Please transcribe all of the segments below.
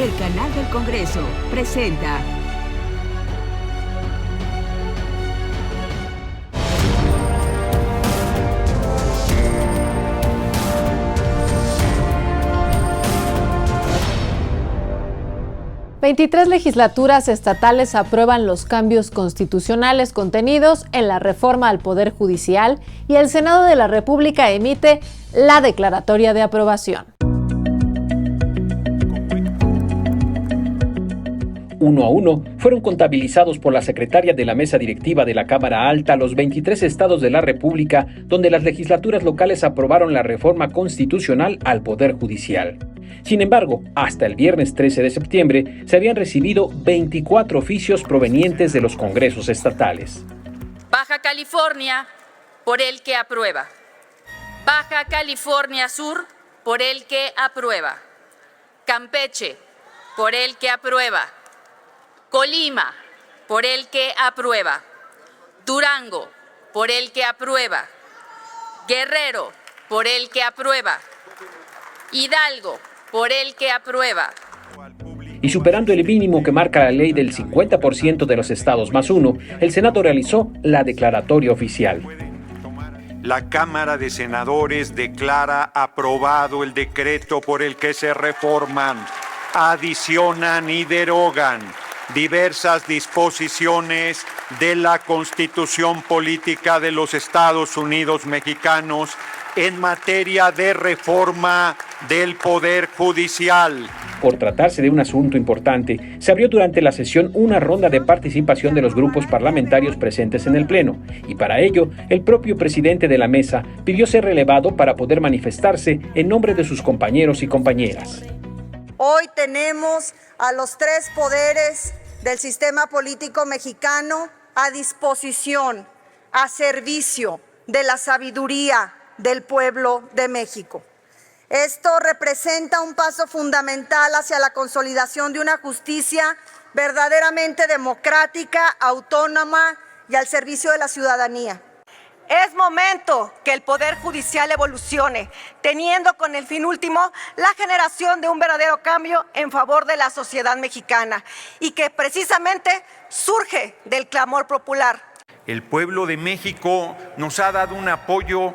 El canal del Congreso presenta ...23 legislaturas estatales aprueban los cambios constitucionales contenidos en la reforma al Poder Judicial y el Senado de la República emite la declaratoria de aprobación. Uno a uno fueron contabilizados por la secretaria de la mesa directiva de la Cámara Alta los 23 estados de la República donde las legislaturas locales aprobaron la reforma constitucional al Poder Judicial. Sin embargo, hasta el viernes 13 de septiembre se habían recibido 24 oficios provenientes de los congresos estatales. Baja California, por el que aprueba. Baja California Sur, por el que aprueba. Campeche, por el que aprueba. Colima, por el que aprueba. Durango, por el que aprueba. Guerrero, por el que aprueba. Hidalgo, por el que aprueba. Y superando el mínimo que marca la ley del 50% de los estados más uno, el Senado realizó la declaratoria oficial. La Cámara de Senadores declara aprobado el decreto por el que se reforman, adicionan y derogan diversas disposiciones de la Constitución Política de los Estados Unidos Mexicanos en materia de reforma del Poder Judicial. Por tratarse de un asunto importante, se abrió durante la sesión una ronda de participación de los grupos parlamentarios presentes en el Pleno, y para ello, el propio presidente de la mesa pidió ser relevado para poder manifestarse en nombre de sus compañeros y compañeras. Hoy tenemos a los tres poderes del sistema político mexicano a disposición, a servicio de la sabiduría del pueblo de México. Esto representa un paso fundamental hacia la consolidación de una justicia verdaderamente democrática, autónoma y al servicio de la ciudadanía. Es momento que el Poder Judicial evolucione, teniendo con el fin último la generación de un verdadero cambio en favor de la sociedad mexicana y que precisamente surge del clamor popular. El pueblo de México nos ha dado un apoyo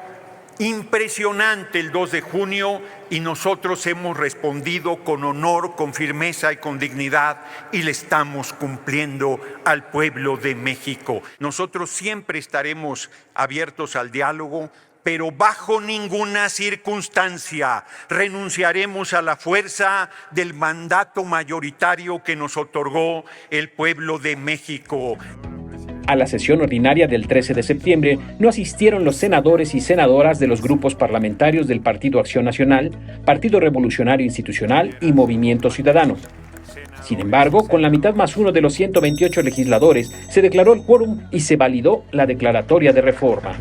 impresionante el 2 de junio y nosotros hemos respondido con honor, con firmeza y con dignidad y le estamos cumpliendo al pueblo de México. Nosotros siempre estaremos abiertos al diálogo, pero bajo ninguna circunstancia renunciaremos a la fuerza del mandato mayoritario que nos otorgó el pueblo de México. A la sesión ordinaria del 13 de septiembre no asistieron los senadores y senadoras de los grupos parlamentarios del Partido Acción Nacional, Partido Revolucionario Institucional y Movimiento Ciudadano. Sin embargo, con la mitad más uno de los 128 legisladores, se declaró el quórum y se validó la declaratoria de reforma.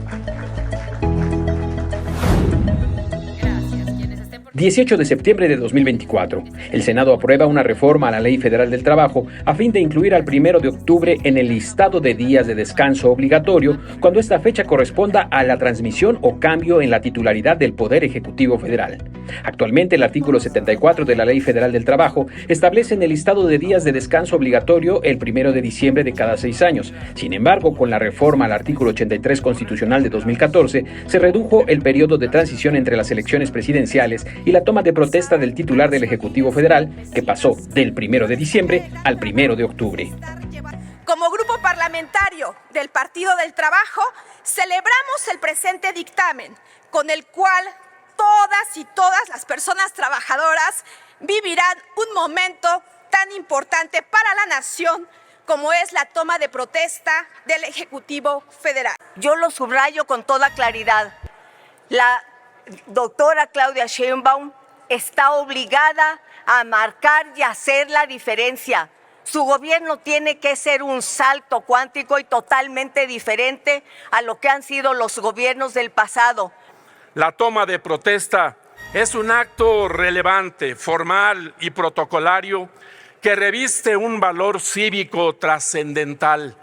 18 de septiembre de 2024. El Senado aprueba una reforma a la Ley Federal del Trabajo a fin de incluir al 1 de octubre en el listado de días de descanso obligatorio cuando esta fecha corresponda a la transmisión o cambio en la titularidad del Poder Ejecutivo Federal. Actualmente, el artículo 74 de la Ley Federal del Trabajo establece en el listado de días de descanso obligatorio el 1 de diciembre de cada 6 años. Sin embargo, con la reforma al artículo 83 constitucional de 2014, se redujo el periodo de transición entre las elecciones presidenciales y la toma de protesta del titular del Ejecutivo Federal, que pasó del 1 de diciembre al 1 de octubre. Como grupo parlamentario del Partido del Trabajo, celebramos el presente dictamen, con el cual todas las personas trabajadoras vivirán un momento tan importante para la nación como es la toma de protesta del Ejecutivo Federal. Yo lo subrayo con toda claridad. La doctora Claudia Sheinbaum está obligada a marcar y hacer la diferencia. Su gobierno tiene que ser un salto cuántico y totalmente diferente a lo que han sido los gobiernos del pasado. La toma de protesta es un acto relevante, formal y protocolario que reviste un valor cívico trascendental,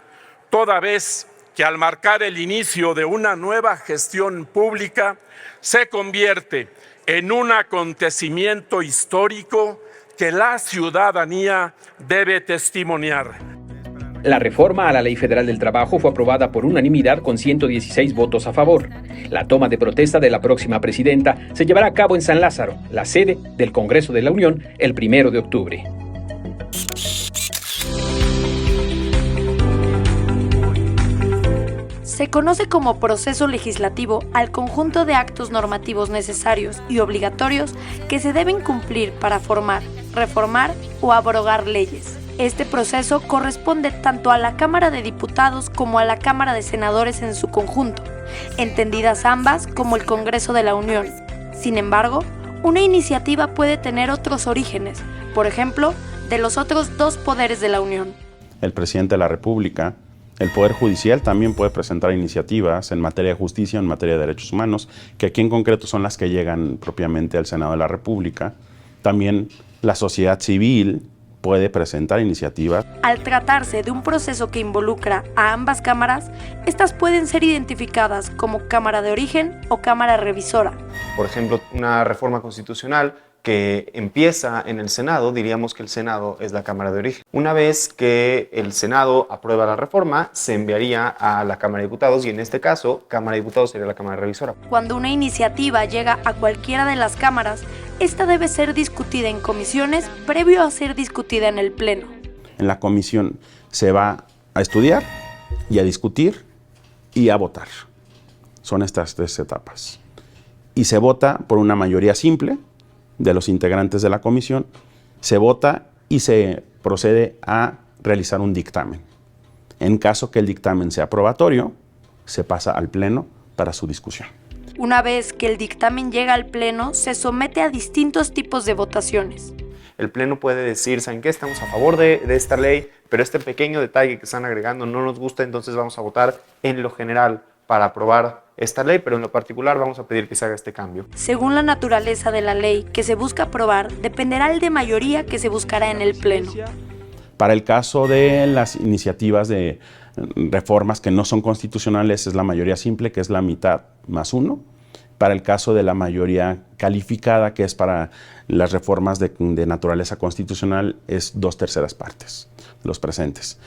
toda vez que al marcar el inicio de una nueva gestión pública se convierte en un acontecimiento histórico que la ciudadanía debe testimoniar. La reforma a la Ley Federal del Trabajo fue aprobada por unanimidad con 116 votos a favor. La toma de protesta de la próxima presidenta se llevará a cabo en San Lázaro, la sede del Congreso de la Unión, el 1 de octubre. Se conoce como proceso legislativo al conjunto de actos normativos necesarios y obligatorios que se deben cumplir para formar, reformar o abrogar leyes. Este proceso corresponde tanto a la Cámara de Diputados como a la Cámara de Senadores en su conjunto, entendidas ambas como el Congreso de la Unión. Sin embargo, una iniciativa puede tener otros orígenes, por ejemplo, de los otros dos poderes de la Unión. El presidente de la República, el Poder Judicial también puede presentar iniciativas en materia de justicia, en materia de derechos humanos, que aquí en concreto son las que llegan propiamente al Senado de la República. También la sociedad civil puede presentar iniciativas. Al tratarse de un proceso que involucra a ambas cámaras, estas pueden ser identificadas como Cámara de Origen o Cámara Revisora. Por ejemplo, una reforma constitucional que empieza en el Senado, diríamos que el Senado es la Cámara de Origen. Una vez que el Senado aprueba la reforma, se enviaría a la Cámara de Diputados y en este caso, Cámara de Diputados sería la Cámara Revisora. Cuando una iniciativa llega a cualquiera de las cámaras, esta debe ser discutida en comisiones previo a ser discutida en el Pleno. En la comisión se va a estudiar y a discutir y a votar. Son estas tres etapas. Y se vota por una mayoría simple de los integrantes de la comisión, se vota y se procede a realizar un dictamen. En caso que el dictamen sea aprobatorio, se pasa al Pleno para su discusión. Una vez que el dictamen llega al Pleno, se somete a distintos tipos de votaciones. El Pleno puede decir, ¿saben qué? Estamos a favor de esta ley, pero este pequeño detalle que están agregando no nos gusta, entonces vamos a votar en lo general para aprobar esta ley, pero en lo particular vamos a pedir que se haga este cambio. Según la naturaleza de la ley que se busca aprobar, dependerá el de mayoría que se buscará en el Pleno. Para el caso de las iniciativas de reformas que no son constitucionales, es la mayoría simple, que es la mitad más uno. Para el caso de la mayoría calificada, que es para las reformas de naturaleza constitucional, es 2/3 partes de los presentes.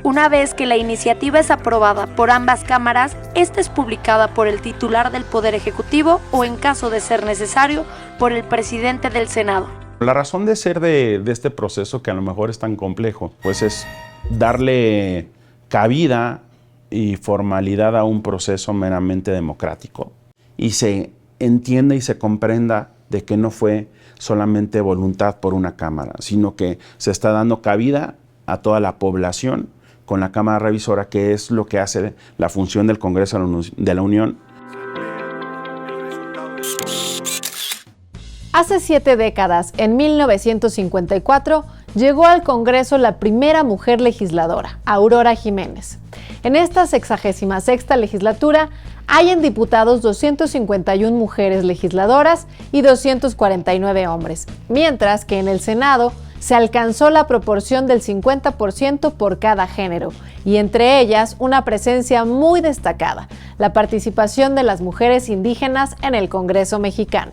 Una vez que la iniciativa es aprobada por ambas cámaras, esta es publicada por el titular del Poder Ejecutivo o, en caso de ser necesario, por el presidente del Senado. La razón de ser de este proceso, que a lo mejor es tan complejo, pues es darle cabida y formalidad a un proceso meramente democrático y se entienda y se comprenda de que no fue solamente voluntad por una cámara, sino que se está dando cabida a toda la población con la Cámara Revisora, que es lo que hace la función del Congreso de la Unión. Hace 7 décadas, en 1954, llegó al Congreso la primera mujer legisladora, Aurora Jiménez. En esta 66ª legislatura hay en diputados 251 mujeres legisladoras y 249 hombres, mientras que en el Senado se alcanzó la proporción del 50% por cada género, y entre ellas una presencia muy destacada, la participación de las mujeres indígenas en el Congreso mexicano.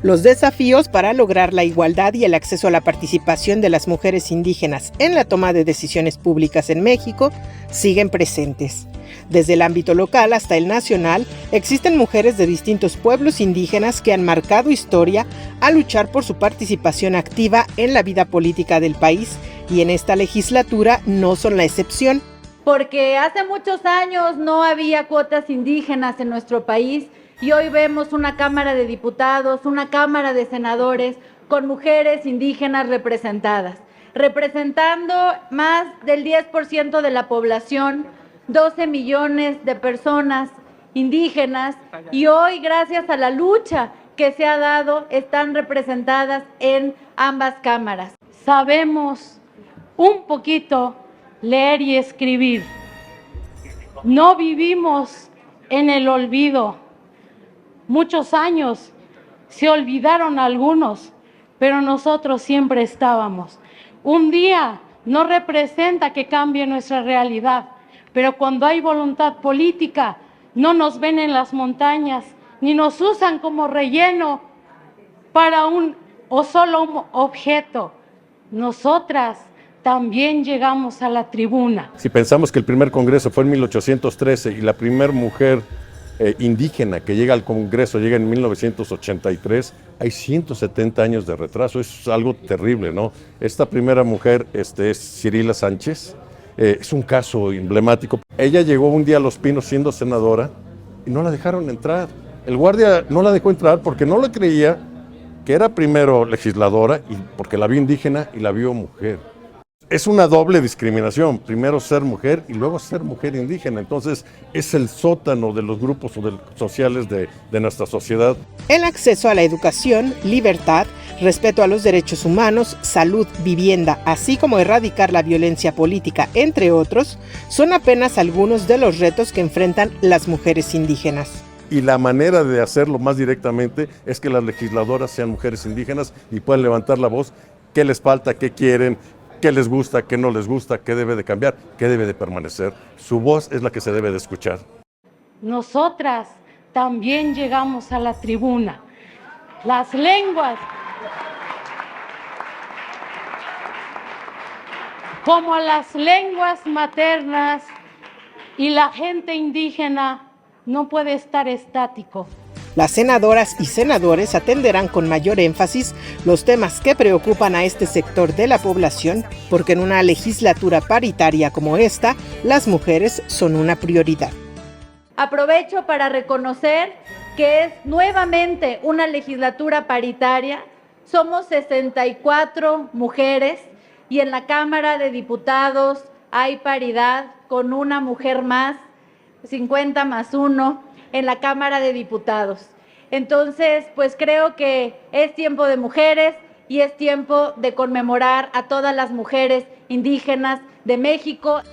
Los desafíos para lograr la igualdad y el acceso a la participación de las mujeres indígenas en la toma de decisiones públicas en México siguen presentes. Desde el ámbito local hasta el nacional, existen mujeres de distintos pueblos indígenas que han marcado historia al luchar por su participación activa en la vida política del país, y en esta legislatura no son la excepción. Porque hace muchos años no había cuotas indígenas en nuestro país, y hoy vemos una Cámara de Diputados, una Cámara de Senadores con mujeres indígenas representadas, representando más del 10% de la población, 12 millones de personas indígenas, y hoy, gracias a la lucha que se ha dado, están representadas en ambas cámaras. Sabemos un poquito leer y escribir. No vivimos en el olvido. Muchos años se olvidaron algunos, pero nosotros siempre estábamos. Un día no representa que cambie nuestra realidad, pero cuando hay voluntad política, no nos ven en las montañas, ni nos usan como relleno para solo un objeto. Nosotras también llegamos a la tribuna. Si pensamos que el primer congreso fue en 1813 y la primera mujer indígena que llega al Congreso llega en 1983, hay 170 años de retraso, es algo terrible, ¿no? Esta primera mujer es Cirila Sánchez, es un caso emblemático. Ella llegó un día a Los Pinos siendo senadora y no la dejaron entrar. El guardia no la dejó entrar porque no le creía que era primero legisladora y porque la vio indígena y la vio mujer. Es una doble discriminación, primero ser mujer y luego ser mujer indígena. Entonces es el sótano de los grupos sociales de nuestra sociedad. El acceso a la educación, libertad, respeto a los derechos humanos, salud, vivienda, así como erradicar la violencia política, entre otros, son apenas algunos de los retos que enfrentan las mujeres indígenas. Y la manera de hacerlo más directamente es que las legisladoras sean mujeres indígenas y puedan levantar la voz, qué les falta, qué quieren, qué les gusta, qué no les gusta, qué debe de cambiar, qué debe de permanecer. Su voz es la que se debe de escuchar. Nosotras también llegamos a la tribuna. Las lenguas, como las lenguas maternas y la gente indígena, no puede estar estático. Las senadoras y senadores atenderán con mayor énfasis los temas que preocupan a este sector de la población, porque en una legislatura paritaria como esta, las mujeres son una prioridad. Aprovecho para reconocer que es nuevamente una legislatura paritaria. Somos 64 mujeres y en la Cámara de Diputados hay paridad con una mujer más, 50 más 1. En la Cámara de Diputados. Entonces, pues creo que es tiempo de mujeres y es tiempo de conmemorar a todas las mujeres indígenas de México.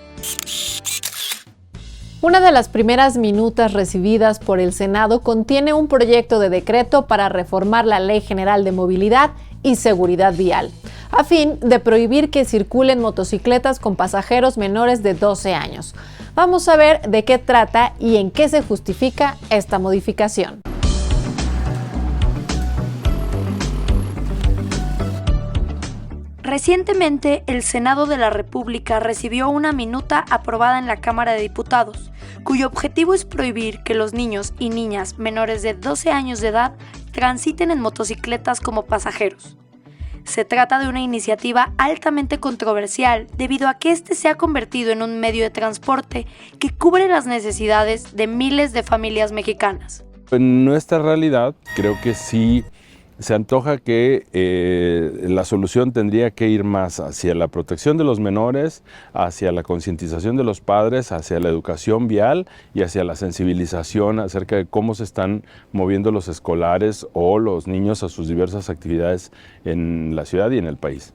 Una de las primeras minutas recibidas por el Senado contiene un proyecto de decreto para reformar la Ley General de Movilidad y Seguridad Vial, a fin de prohibir que circulen motocicletas con pasajeros menores de 12 años. Vamos a ver de qué trata y en qué se justifica esta modificación. Recientemente, el Senado de la República recibió una minuta aprobada en la Cámara de Diputados, cuyo objetivo es prohibir que los niños y niñas menores de 12 años de edad transiten en motocicletas como pasajeros. Se trata de una iniciativa altamente controversial debido a que este se ha convertido en un medio de transporte que cubre las necesidades de miles de familias mexicanas. En nuestra realidad, creo que sí se antoja que la solución tendría que ir más hacia la protección de los menores, hacia la concientización de los padres, hacia la educación vial y hacia la sensibilización acerca de cómo se están moviendo los escolares o los niños a sus diversas actividades en la ciudad y en el país.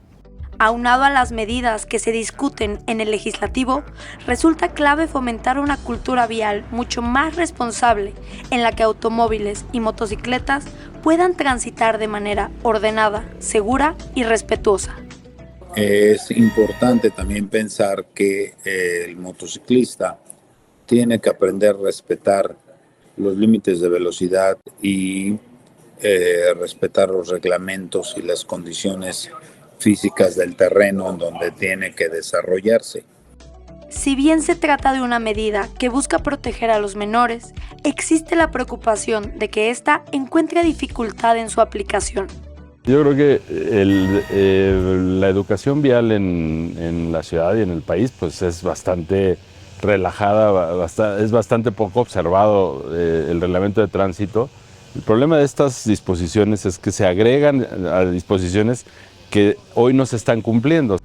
Aunado a las medidas que se discuten en el legislativo, resulta clave fomentar una cultura vial mucho más responsable en la que automóviles y motocicletas puedan transitar de manera ordenada, segura y respetuosa. Es importante también pensar que el motociclista tiene que aprender a respetar los límites de velocidad y respetar los reglamentos y las condiciones físicas del terreno en donde tiene que desarrollarse. Si bien se trata de una medida que busca proteger a los menores, existe la preocupación de que ésta encuentre dificultad en su aplicación. Yo creo que la educación vial en la ciudad y en el país pues es bastante relajada, es bastante poco observado el reglamento de tránsito. El problema de estas disposiciones es que se agregan a disposiciones que hoy no se están cumpliendo.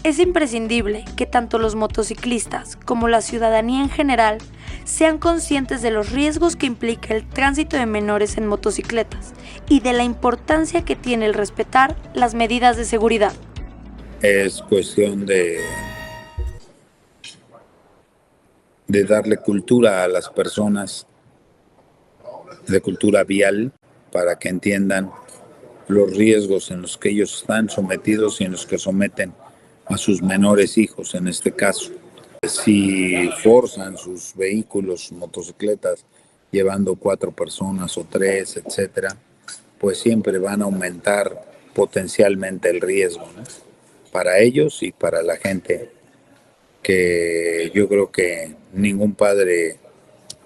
Es imprescindible que tanto los motociclistas como la ciudadanía en general sean conscientes de los riesgos que implica el tránsito de menores en motocicletas y de la importancia que tiene el respetar las medidas de seguridad. Es cuestión de darle cultura a las personas, de cultura vial, para que entiendan los riesgos en los que ellos están sometidos y en los que someten a sus menores hijos en este caso. Si forzan sus vehículos, motocicletas, llevando 4 personas o 3, etcétera, pues siempre van a aumentar potencialmente el riesgo, ¿no? Para ellos y para la gente, que yo creo que ningún padre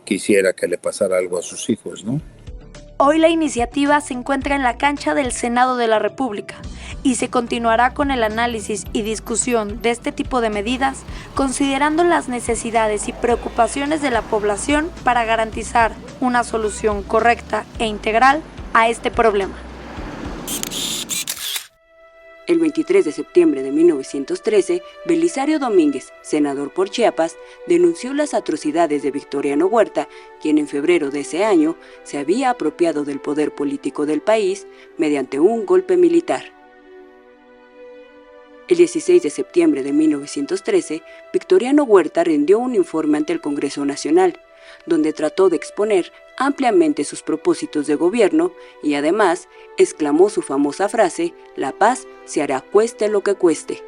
quisiera que le pasara algo a sus hijos, ¿no? Hoy la iniciativa se encuentra en la cancha del Senado de la República y se continuará con el análisis y discusión de este tipo de medidas, considerando las necesidades y preocupaciones de la población para garantizar una solución correcta e integral a este problema. El 23 de septiembre de 1913, Belisario Domínguez, senador por Chiapas, denunció las atrocidades de Victoriano Huerta, quien en febrero de ese año se había apropiado del poder político del país mediante un golpe militar. El 16 de septiembre de 1913, Victoriano Huerta rindió un informe ante el Congreso Nacional, donde trató de exponer ampliamente sus propósitos de gobierno y además exclamó su famosa frase: "La paz se hará cueste lo que cueste".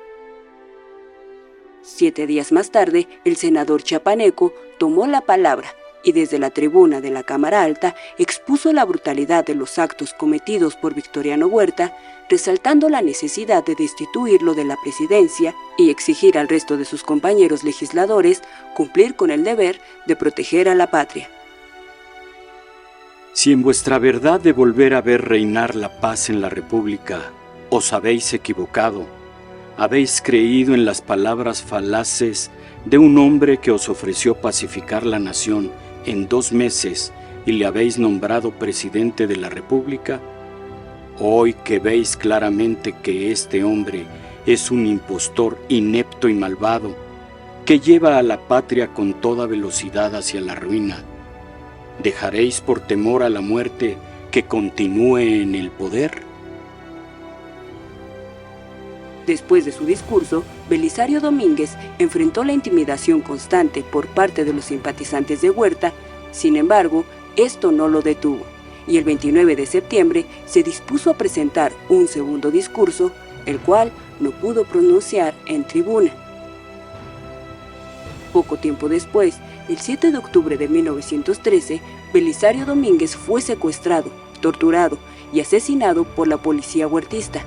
7 días más tarde, el senador chiapaneco tomó la palabra y desde la tribuna de la Cámara Alta expuso la brutalidad de los actos cometidos por Victoriano Huerta, resaltando la necesidad de destituirlo de la presidencia y exigir al resto de sus compañeros legisladores cumplir con el deber de proteger a la patria. Si en vuestra verdad de volver a ver reinar la paz en la República os habéis equivocado, habéis creído en las palabras falaces de un hombre que os ofreció pacificar la nación en 2 meses y le habéis nombrado presidente de la República, hoy que veis claramente que este hombre es un impostor inepto y malvado, que lleva a la patria con toda velocidad hacia la ruina, ¿dejaréis por temor a la muerte que continúe en el poder? Después de su discurso, Belisario Domínguez enfrentó la intimidación constante por parte de los simpatizantes de Huerta. Sin embargo, esto no lo detuvo, y el 29 de septiembre se dispuso a presentar un segundo discurso, el cual no pudo pronunciar en tribuna. Poco tiempo después, el 7 de octubre de 1913, Belisario Domínguez fue secuestrado, torturado y asesinado por la policía huertista.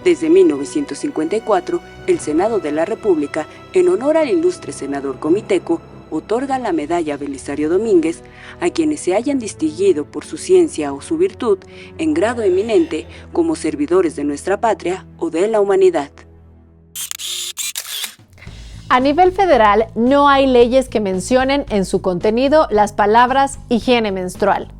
Desde 1954, el Senado de la República, en honor al ilustre senador comiteco, otorga la medalla Belisario Domínguez a quienes se hayan distinguido por su ciencia o su virtud en grado eminente como servidores de nuestra patria o de la humanidad. A nivel federal, no hay leyes que mencionen en su contenido las palabras higiene menstrual.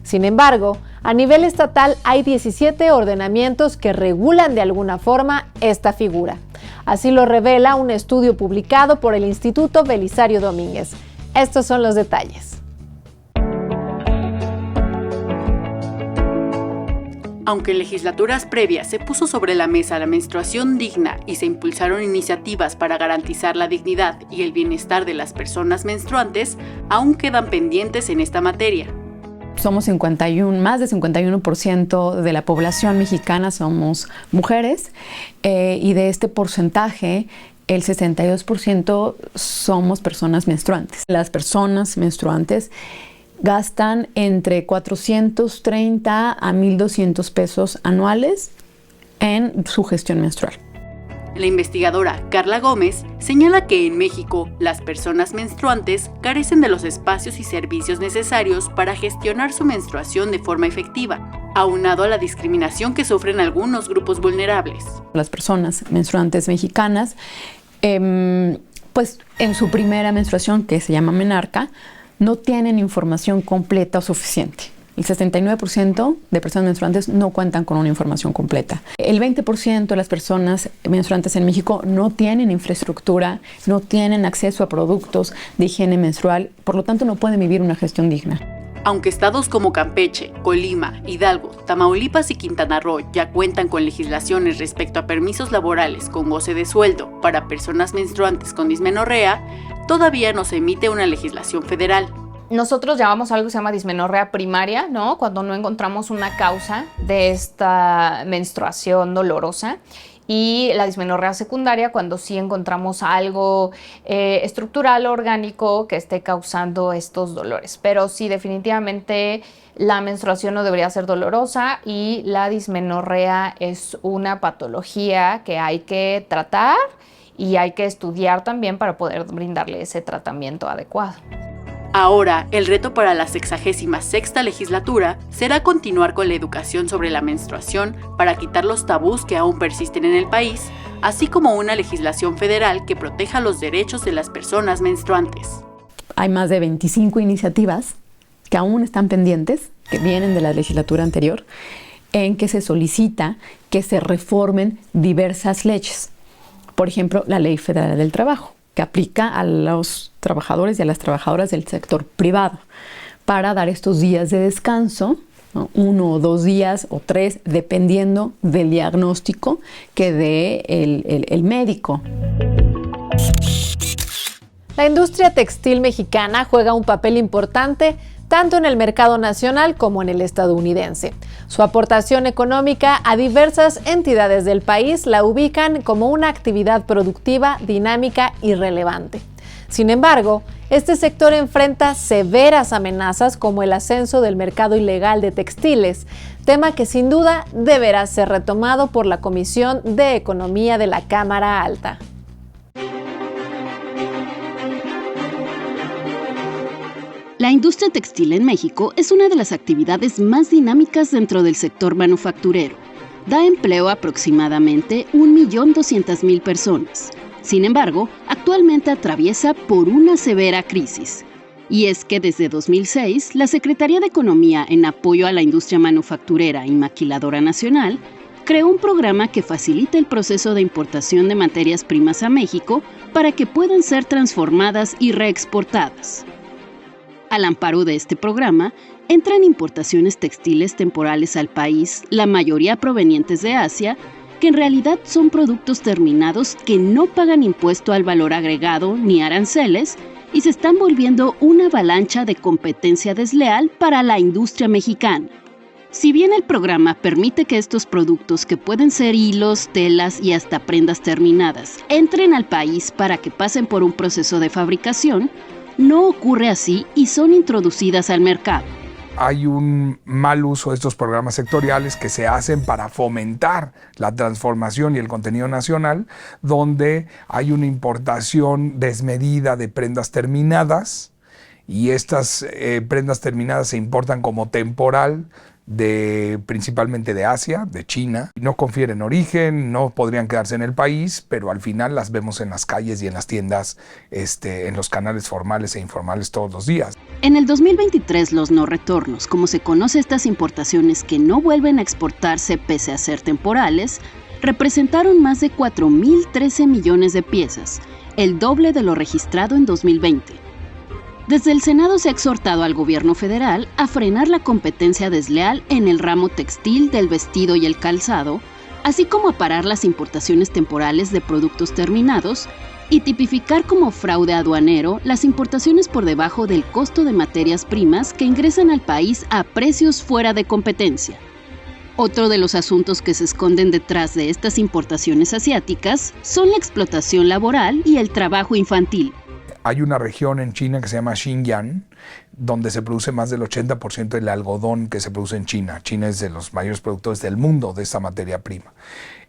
Sin embargo, a nivel estatal hay 17 ordenamientos que regulan de alguna forma esta figura. Así lo revela un estudio publicado por el Instituto Belisario Domínguez. Estos son los detalles. Aunque en legislaturas previas se puso sobre la mesa la menstruación digna y se impulsaron iniciativas para garantizar la dignidad y el bienestar de las personas menstruantes, aún quedan pendientes en esta materia. Somos más de 51% de la población mexicana somos mujeres y de este porcentaje el 62% somos personas menstruantes. Las personas menstruantes gastan entre 430 a 1,200 pesos anuales en su gestión menstrual. La investigadora Carla Gómez señala que en México las personas menstruantes carecen de los espacios y servicios necesarios para gestionar su menstruación de forma efectiva, aunado a la discriminación que sufren algunos grupos vulnerables. Las personas menstruantes mexicanas, pues en su primera menstruación, que se llama menarca, no tienen información completa o suficiente. El 69% de personas menstruantes no cuentan con una información completa. El 20% de las personas menstruantes en México no tienen infraestructura, no tienen acceso a productos de higiene menstrual, por lo tanto no pueden vivir una gestión digna. Aunque estados como Campeche, Colima, Hidalgo, Tamaulipas y Quintana Roo ya cuentan con legislaciones respecto a permisos laborales con goce de sueldo para personas menstruantes con dismenorrea, todavía no se emite una legislación federal. Nosotros llamamos algo que se llama dismenorrea primaria, ¿no? Cuando no encontramos una causa de esta menstruación dolorosa. y la dismenorrea secundaria cuando sí encontramos algo estructural, orgánico, que esté causando estos dolores. Pero sí, definitivamente la menstruación no debería ser dolorosa y la dismenorrea es una patología que hay que tratar y hay que estudiar también para poder brindarle ese tratamiento adecuado. Ahora, el reto para la 66ª legislatura será continuar con la educación sobre la menstruación para quitar los tabús que aún persisten en el país, así como una legislación federal que proteja los derechos de las personas menstruantes. Hay más de 25 iniciativas que aún están pendientes, que vienen de la legislatura anterior, en que se solicita que se reformen diversas leyes. Por ejemplo, la Ley Federal del Trabajo, que aplica a los trabajadores y a las trabajadoras del sector privado para dar estos días de descanso, ¿no? 1 o 2 días o 3, dependiendo del diagnóstico que dé el médico. La industria textil mexicana juega un papel importante tanto en el mercado nacional como en el estadounidense. Su aportación económica a diversas entidades del país la ubican como una actividad productiva, dinámica y relevante. Sin embargo, este sector enfrenta severas amenazas como el ascenso del mercado ilegal de textiles, tema que sin duda deberá ser retomado por la Comisión de Economía de la Cámara Alta. La industria textil en México es una de las actividades más dinámicas dentro del sector manufacturero. Da empleo a aproximadamente 1.200.000 personas. Sin embargo, actualmente atraviesa por una severa crisis. Y es que desde 2006, la Secretaría de Economía, en apoyo a la industria manufacturera y maquiladora nacional, creó un programa que facilita el proceso de importación de materias primas a México para que puedan ser transformadas y reexportadas. Al amparo de este programa, entran importaciones textiles temporales al país, la mayoría provenientes de Asia, que en realidad son productos terminados que no pagan impuesto al valor agregado ni aranceles y se están volviendo una avalancha de competencia desleal para la industria mexicana. Si bien el programa permite que estos productos, que pueden ser hilos, telas y hasta prendas terminadas, entren al país para que pasen por un proceso de fabricación, no ocurre así y son introducidas al mercado. Hay un mal uso de estos programas sectoriales que se hacen para fomentar la transformación y el contenido nacional, donde hay una importación desmedida de prendas terminadas y estas prendas terminadas se importan como temporal, principalmente de Asia, de China. No confieren origen, no podrían quedarse en el país, pero al final las vemos en las calles y en las tiendas, en los canales formales e informales todos los días. En el 2023, los no retornos, como se conoce estas importaciones que no vuelven a exportarse pese a ser temporales, representaron más de 4.013 millones de piezas, el doble de lo registrado en 2020. Desde el Senado se ha exhortado al gobierno federal a frenar la competencia desleal en el ramo textil del vestido y el calzado, así como a parar las importaciones temporales de productos terminados y tipificar como fraude aduanero las importaciones por debajo del costo de materias primas que ingresan al país a precios fuera de competencia. Otro de los asuntos que se esconden detrás de estas importaciones asiáticas son la explotación laboral y el trabajo infantil. Hay una región en China que se llama Xinjiang, donde se produce más del 80% del algodón que se produce en China. China es de los mayores productores del mundo de esta materia prima.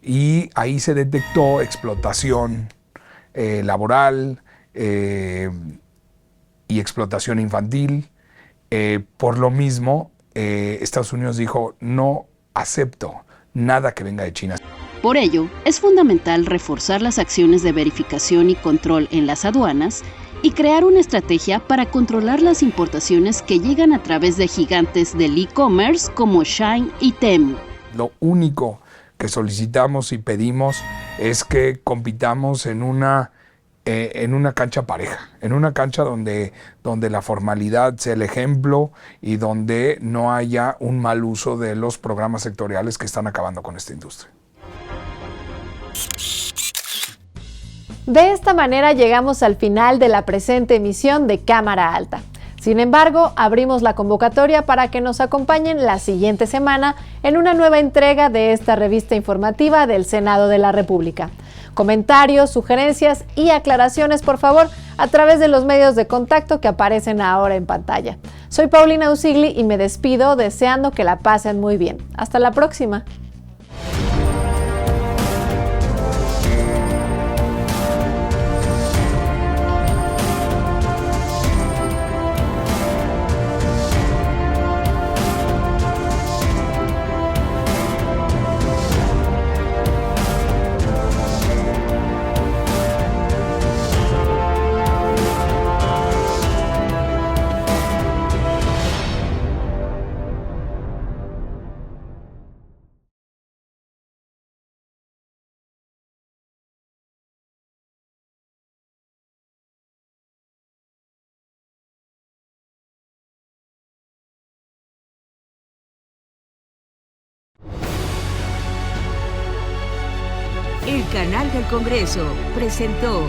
Y ahí se detectó explotación laboral y explotación infantil. Por lo mismo, Estados Unidos dijo, no acepto nada que venga de China. Por ello, es fundamental reforzar las acciones de verificación y control en las aduanas y crear una estrategia para controlar las importaciones que llegan a través de gigantes del e-commerce como Shein y Temu. Lo único que solicitamos y pedimos es que compitamos en una cancha pareja, en una cancha donde la formalidad sea el ejemplo y donde no haya un mal uso de los programas sectoriales que están acabando con esta industria. De esta manera llegamos al final de la presente emisión de Cámara Alta. Sin embargo, abrimos la convocatoria para que nos acompañen la siguiente semana en una nueva entrega de esta revista informativa del Senado de la República. Comentarios, sugerencias y aclaraciones, por favor, a través de los medios de contacto que aparecen ahora en pantalla. Soy Paulina Usigli y me despido deseando que la pasen muy bien. Hasta la próxima. El Canal del Congreso presentó